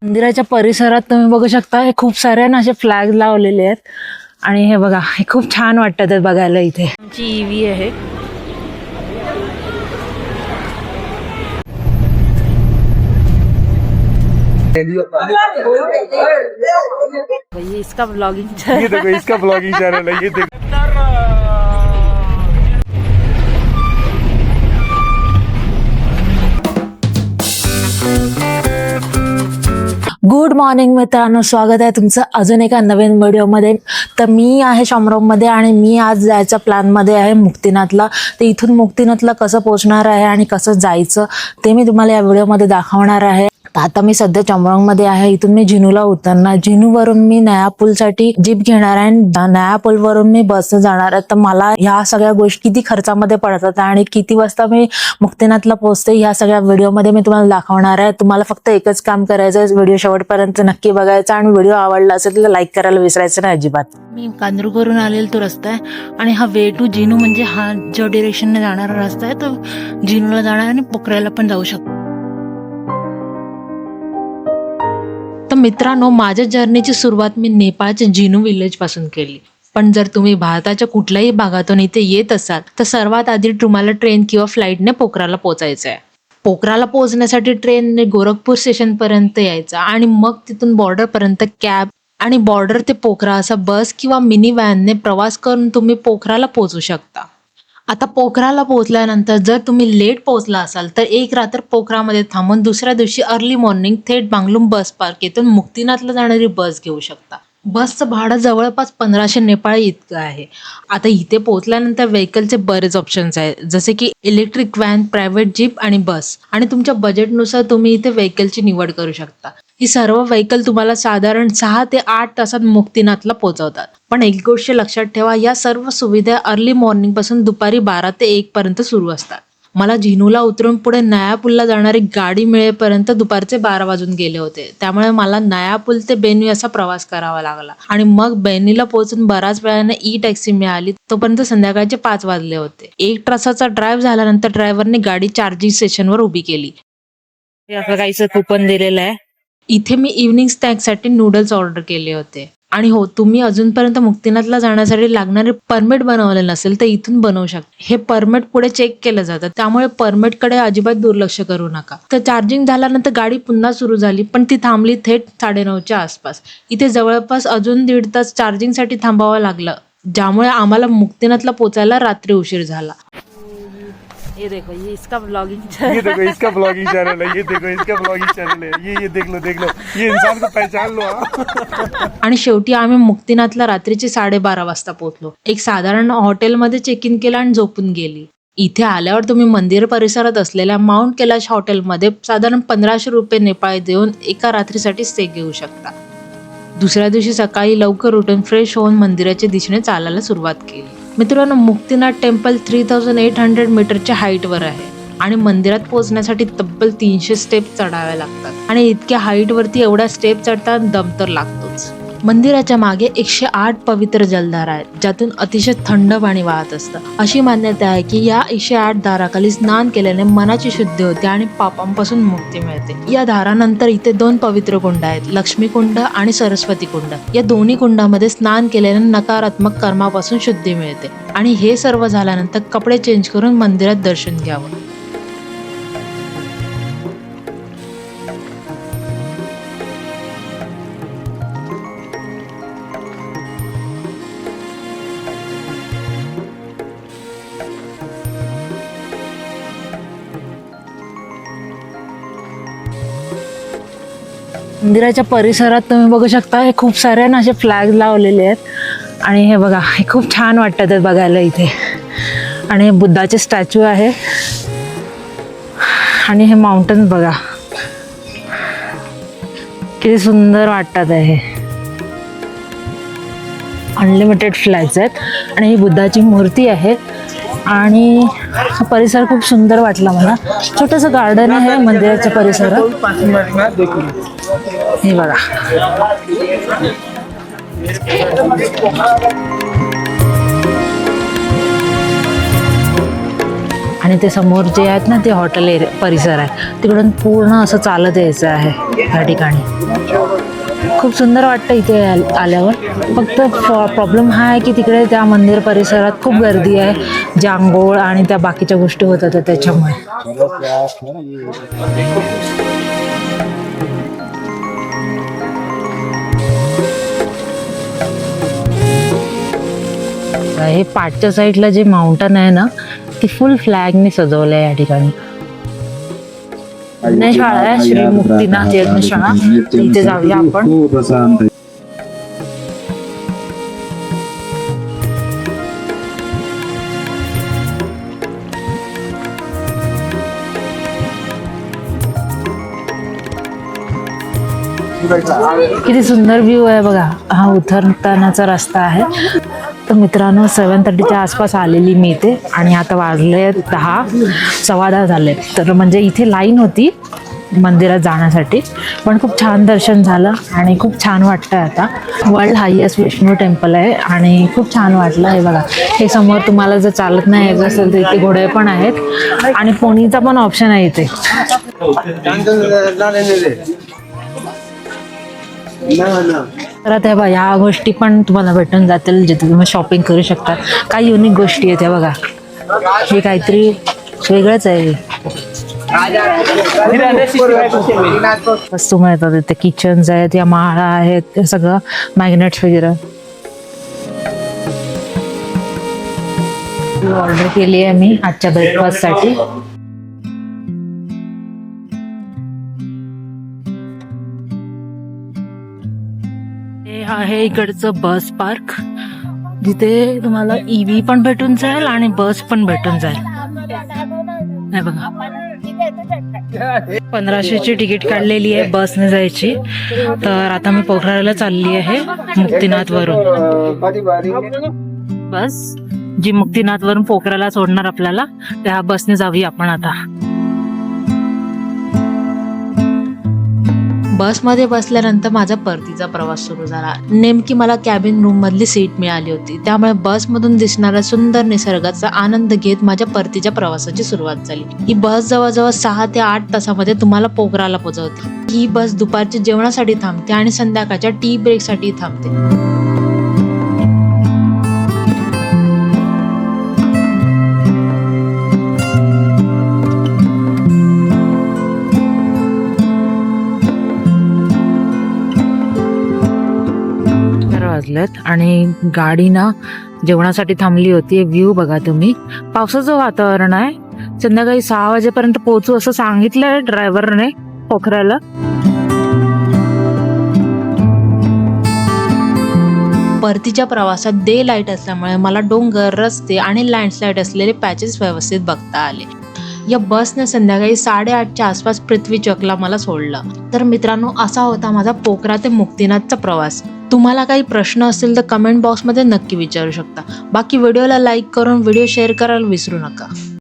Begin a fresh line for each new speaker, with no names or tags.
मंदिराच्या परिसरात तुम्ही बघू शकता हे खूप सारे ना असे फ्लॅग लावलेले आहेत आणि हे बघा हे खूप छान वाटतात ते बघायला. इथे आमची ईव्ही आहे. ये इसका ब्लॉगिंग
चैनल है ये देखो.
गुड मॉर्निंग मित्रांनो, स्वागत आहे तुमचं अजून एका नवीन व्हिडिओमध्ये. तर मी आहे शामरावमध्ये आणि मी आज जायच्या प्लॅनमध्ये आहे मुक्तिनाथला. तर इथून मुक्तिनाथला कसं पोहोचणार आहे आणि कसं जायचं ते मी तुम्हाला या व्हिडिओमध्ये दाखवणार आहे. आता मी सध्या चमरंगमध्ये आहे. इथून मी जिनूला उतरणार. जिनूवरून मी नया पूलसाठी जीप घेणार आहे आणि नया पूलवरून मी बसने जाणार आहे. तर मला ह्या सगळ्या गोष्टी किती खर्चामध्ये पडतात आणि किती वाजता मी मुक्तिनाथला पोहोचते ह्या सगळ्या व्हिडिओमध्ये मी तुम्हाला दाखवणार आहे. तुम्हाला फक्त एकच काम करायचं आहे, व्हिडिओ शेवटपर्यंत नक्की बघायचा आणि व्हिडिओ आवडला असेल तर लाईक करायला विसरायचं नाही अजिबात. मी कांद्रूकवरून आलेला तो रस्ता आहे आणि हा वे टू जिनू म्हणजे हा जो डिरेक्शनने जाणारा रस्ता आहे तो जिनूला जाणार आणि पोखऱ्याला पण जाऊ शकतो. तर मित्रांनो, माझ्या जर्नीची सुरुवात मी नेपाळच्या जिनू विलेज पासून केली. पण जर तुम्ही भारताच्या कुठल्याही भागातून इथे येत असाल तर सर्वात आधी तुम्हाला ट्रेन किंवा फ्लाईटने पोखराला पोहोचायचं आहे. पोखराला पोहोचण्यासाठी ट्रेनने गोरखपूर स्टेशन पर्यंत यायचं आणि मग तिथून बॉर्डर पर्यंत कॅब आणि बॉर्डर ते पोखरा असा बस किंवा मिनी व्हॅनने प्रवास करून तुम्ही पोखराला पोहोचू शकता. आता पोखराला पोहोचल्यानंतर जर तुम्ही लेट पोहोचला असाल तर एक रात्र पोखरामध्ये थांबून दुसऱ्या दिवशी अर्ली मॉर्निंग थेट बांगलुम बस पार्क येथून मुक्तिनाथला जाणारी बस घेऊ शकता. बसचं भाडं जवळपास 1500 नेपाळी इतकं आहे. आता इथे पोहोचल्यानंतर व्हेकलचे बरेच ऑप्शन्स आहेत, जसे की इलेक्ट्रिक व्हॅन, प्रायव्हेट जीप आणि बस. आणि तुमच्या बजेटनुसार तुम्ही इथे व्हेकलची निवड करू शकता. ही सर्व व्हेकल तुम्हाला साधारण 6 ते 8 तासात मुक्तिनाथला पोहोचवतात. पण एक गोष्ट लक्षात ठेवा, या सर्व सुविधा अर्ली मॉर्निंग पासून दुपारी 12 ते 1 पर्यंत सुरू असतात. मला जिनूला उतरून पुढे नया पूलला जाणारी गाडी मिळेपर्यंत दुपारचे 12 वाजून गेले होते. त्यामुळे मला नया पूल ते बेनी असा प्रवास करावा लागला आणि मग बेनीला पोहोचून बराच वेळाने ई टॅक्सी मिळाली. तोपर्यंत संध्याकाळचे 5 वाजले होते. 1 तासाचा ड्राईव्ह झाल्यानंतर ड्रायव्हरने गाडी चार्जिंग स्टेशनवर उभी केली. असं काहीच कुपन दिलेलं आहे. इथे मी इव्हनिंग स्नॅक्ससाठी नूडल्स ऑर्डर केले होते. आणि हो, तुम्ही अजूनपर्यंत मुक्तिनाथला जाण्यासाठी लागणारे परमिट बनवले नसेल तर इथून बनवू शकता. हे परमिट पुढे चेक केलं जातं, त्यामुळे परमिटकडे अजिबात दुर्लक्ष करू नका. तर चार्जिंग झाल्यानंतर गाडी पुन्हा सुरू झाली, पण ती थांबली थेट 9:30च्या आसपास. इथे जवळपास अजून 1.5 तास चार्जिंगसाठी थांबावं लागलं, ज्यामुळे आम्हाला मुक्तिनाथला पोचायला रात्री उशीर झाला. ये देखो, ये इसका ब्लॉगिंग चैनल है, ये देखो इसका ब्लॉगिंग चैनल है. ये देख लो ये इंसान को पहचान लो. आणि शेवटी आम्ही मुक्तिनाथला रात्रीचे 12:30 वाजता पोहोचलो. एक साधारण हॉटेलमध्ये चेक इन केलं आणि झोपून गेली. इथे आल्यावर तुम्ही मंदिर परिसरात असलेल्या माउंट कैलाश हॉटेलमध्ये साधारण 1500 रुपये नेपाळी देऊन एका रात्रीसाठी स्टे घेऊ शकता. दुसऱ्या दिवशी सकाळी लवकर उठून फ्रेश होऊन मंदिराच्या दिशेने चालायला सुरुवात केली. मित्रांनो, मुक्तिनाथ टेम्पल 3800 मीटरच्या हाईटवर आहे आणि मंदिरात पोहोचण्यासाठी तब्बल 300 स्टेप चढाव्या लागतात आणि इतक्या हाईटवरती एवढ्या स्टेप चढताना दम तर लागतोच. मंदिराच्या मागे 108 पवित्र जलधारा आहेत, ज्यातून अतिशय थंड पाणी वाहत असतं. अशी मान्यता आहे की या 108 धाराखाली स्नान केल्याने मनाची शुद्धी होते आणि पापांपासून मुक्ती मिळते. या धारानंतर इथे 2 पवित्र कुंड आहेत, लक्ष्मी कुंड आणि सरस्वती कुंड. या दोन्ही कुंडामध्ये स्नान केल्याने नकारात्मक कर्मापासून शुद्धी मिळते. आणि हे सर्व झाल्यानंतर कपडे चेंज करून मंदिरात दर्शन घ्यावं. मंदिराच्या परिसरात तुम्ही बघू शकता हे खूप सारे ना असे फ्लॅग लावलेले आहेत आणि हे बघा हे खूप छान वाटतात ते बघायला इथे. आणि बुद्धाचे स्टॅच्यू आहे आणि हे माउंटन बघा किती सुंदर वाटतात आहे. अनलिमिटेड फ्लॅग्स आहेत आणि ही बुद्धाची मूर्ती आहे आणि हा परिसर खूप सुंदर वाटला मला. छोटंसं गार्डन आहे मंदिराच्या परिसरात. हे बघा, आणि ते समोर जे आहेत ना ते हॉटेल परिसर आहे, तिकडून पूर्ण असं चालत यायचं आहे या ठिकाणी. खूप सुंदर वाटतं इथे आल्यावर. फक्त प्रॉब्लेम हा आहे की तिकडे त्या मंदिर परिसरात खूप गर्दी आहे, ज्या आंघोळ आणि त्या बाकीच्या गोष्टी होत होत्या त्याच्यामुळे. हे पाठच्या साईडला जे माउंटन आहे ना ते फुल फ्लॅगने सजवलं आहे या ठिकाणी. यज्ञशाळा आहे, श्री मुक्तीनाथ यज्ञशाळा. इथे जाऊया आपण. किती सुंदर व्ह्यू आहे बघा. हा उतरतानाचा रस्ता आहे. तर मित्रांनो 7:30च्या आसपास आलेली मी इथे आणि आता वाजले 10:15 झाले. तर म्हणजे इथे लाईन होती मंदिरात जाण्यासाठी, पण खूप छान दर्शन झालं आणि खूप छान वाटतं. आता वर्ल्ड हायेस्ट विष्णू टेम्पल आहे आणि खूप छान वाटलं. हे बघा, हे समोर तुम्हाला जर चालत नाही यायचं असेल तर इथे घोडे पण आहेत आणि पोनीचा पण ऑप्शन आहे इथे. तर त्या बघा ह्या गोष्टी पण तुम्हाला भेटून जातील जिथे तुम्ही शॉपिंग करू शकता. काही युनिक गोष्टी आहेत. बघा, हे काहीतरी वेगळंच आहे. वस्तू मिळतात इथे, किचन्स आहेत, या माळा आहेत, ते सगळं मॅग्नेट्स वगैरे. ऑर्डर केली आहे मी आजच्या ब्रेकफास्टसाठी. हे आहे इकडचं बस पार्क, जिथे तुम्हाला EV पण भेटून जाईल आणि बस पण भेटून जाईल. हे बघा, 1500ची तिकीट काढलेली आहे बसने जायची. तर आता मी पोखराला चालली आहे मुक्तीनाथ वरून. बस जी मुक्तीनाथ वरून पोखराला सोडणार आपल्याला, त्या बसने जाऊया आपण आता. बसमध्ये बसल्यानंतर माझा परतीचा प्रवास सुरू झाला. नेमकी मला कॅबिन रूम मधली सीट मिळाली होती, त्यामुळे बसमधून दिसणाऱ्या सुंदर निसर्गाचा आनंद घेत माझ्या परतीच्या प्रवासाची सुरुवात झाली. ही बस जवळजवळ 6 ते 8 तासामध्ये तुम्हाला पोखराला पोहोचवते. ही बस दुपारच्या जेवणासाठी थांबते आणि संध्याकाळच्या टी ब्रेक साठी थांबते. आणि गाडी ना जेवणासाठी थांबली होती. व्ह्यू बघा तुम्ही. पावसाचं वातावरण आहे. संध्याकाळी 6 वाजेपर्यंत पोहोचू असं सांगितलंय ड्रायव्हरने पोखराला. परतीच्या प्रवासात डे लाईट असल्यामुळे मला डोंगर, रस्ते आणि लँडस्लाईड असलेले पॅचेस व्यवस्थित बघता आले. या बसने संध्याकाळी 8:30च्या आसपास पृथ्वी चौकला मला सोडलं. तर मित्रांनो, असा होता माझा पोखरा ते मुक्तीनाथचा प्रवास. तुम्हाला काही प्रश्न असतील तर कमेंट बॉक्समध्ये नक्की विचारू शकता. बाकी व्हिडिओला लाईक करून व्हिडिओ शेअर करायला विसरू नका.